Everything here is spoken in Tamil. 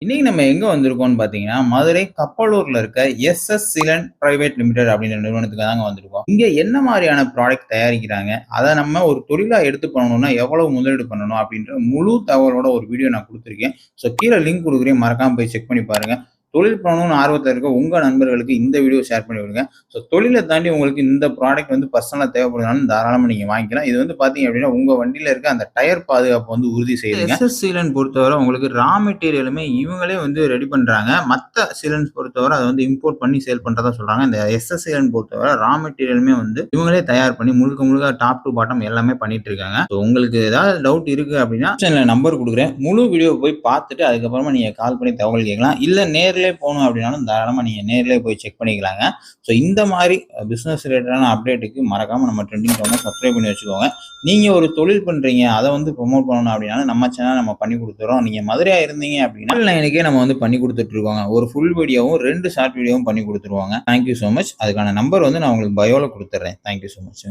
இன்னைக்கு நம்ம எங்க வந்திருக்கோம்னு பார்த்தீங்கன்னா, மதுரை கப்பலூர்ல இருக்க எஸ்.எஸ். சிலன் பிரைவேட் லிமிடெட் அப்படின்ற நிறுவனத்துக்கு தாங்க வந்திருக்கோம். இங்க என்ன மாரியான ப்ராடக்ட் தயாரிக்கிறாங்க? அத நம்ம ஒரு தொழிலா எடுத்து பண்ணணும்னா எவ்வளவு முதலீடு பண்ணணும்? அப்படின்ற முழு தகவலோட ஒரு வீடியோ நான் குடுத்துருக்கேன். ஸோ கீழ லிங்க் குடுக்குறேன். மறக்காம போய் செக் பண்ணி பாருங்க. தொழில் பண்ணணும்னு ஆர்வத்துல இருக்க உங்க நண்பர்களுக்கு இந்த வீடியோ ஷேர் பண்ணி விடுங்க. ஸோ தொழில தாண்டி உங்களுக்கு இந்த ப்ராடக்ட் வந்து பர்சனலா தேவைப்படுதுனாலும் தாராளமா நீங்க வாங்கிக்கலாம். இது வந்து பார்த்தீங்க அப்படின்னா, உங்க வண்டியில இருக்க அந்த டயர் பாதுகாப்ப வந்து உறுதி செய்யுதுங்க. எஸ்.எஸ். சீலன் பொறுத்தவரை உங்களுக்கு ரா மெட்டீரியலுமே இவங்களே வந்து ரெடி பண்றாங்க. மத்த சீலன்ஸ் பொறுத்தவரை அத வந்து இம்போர்ட் பண்ணி சேல் பண்றதா சொல்றாங்க. இந்த எஸ்.எஸ். சீலன் பொறுத்தவரை ரா மெட்டீரியலுமே வந்து இவங்களே தயார் பண்ணி முழுக்க முழுக்க டாப் டூ பாட்டம் எல்லாமே பண்ணிட்டு இருக்காங்க. ஸோ உங்களுக்கு ஏதாவது டவுட் இருக்கு அப்படின்னா நம்பர் குடுக்குறேன். முழு வீடியோ போய் பார்த்துட்டு அதுக்கப்புறமா நீங்க கால் பண்ணி தகவல் கேட்கலாம். இல்ல நேர்லயே போணும் அப்படின்னாலும் தாராளமா நீங்க நேர்லயே போய் செக் பண்ணிக்கலாங்க. ஸோ இந்த மாதிரி பிசினஸ் ரிலேட்டடான அப்டேட்டுக்கு மறக்காம நம்ம ட்ரெண்டிங் டவுனை சப்ஸ்கிரைப் பண்ணி வச்சுக்கோங்க. நீங்க ஒரு தொழில் பண்றீங்க, அதை வந்து ப்ரொமோட் பண்ணணும் அப்படின்னாலும் நம்ம சேனல் நம்ம பண்ணி கொடுத்துறோம். நீங்க மதுரையா இருந்தீங்க அப்படின்னா ஆன்லைனுக்கே நம்ம வந்து பண்ணி கொடுத்துட்டு இருக்கோங்க. ஒரு ஃபுல் வீடியோவும் 2 ஷார்ட் வீடியோவும் பண்ணி கொடுத்துருவாங்க. Thank you so much. அதுக்கான நம்பர் வந்து நான் உங்களுக்கு பயோல கொடுத்துட்றேன். Thank you so much.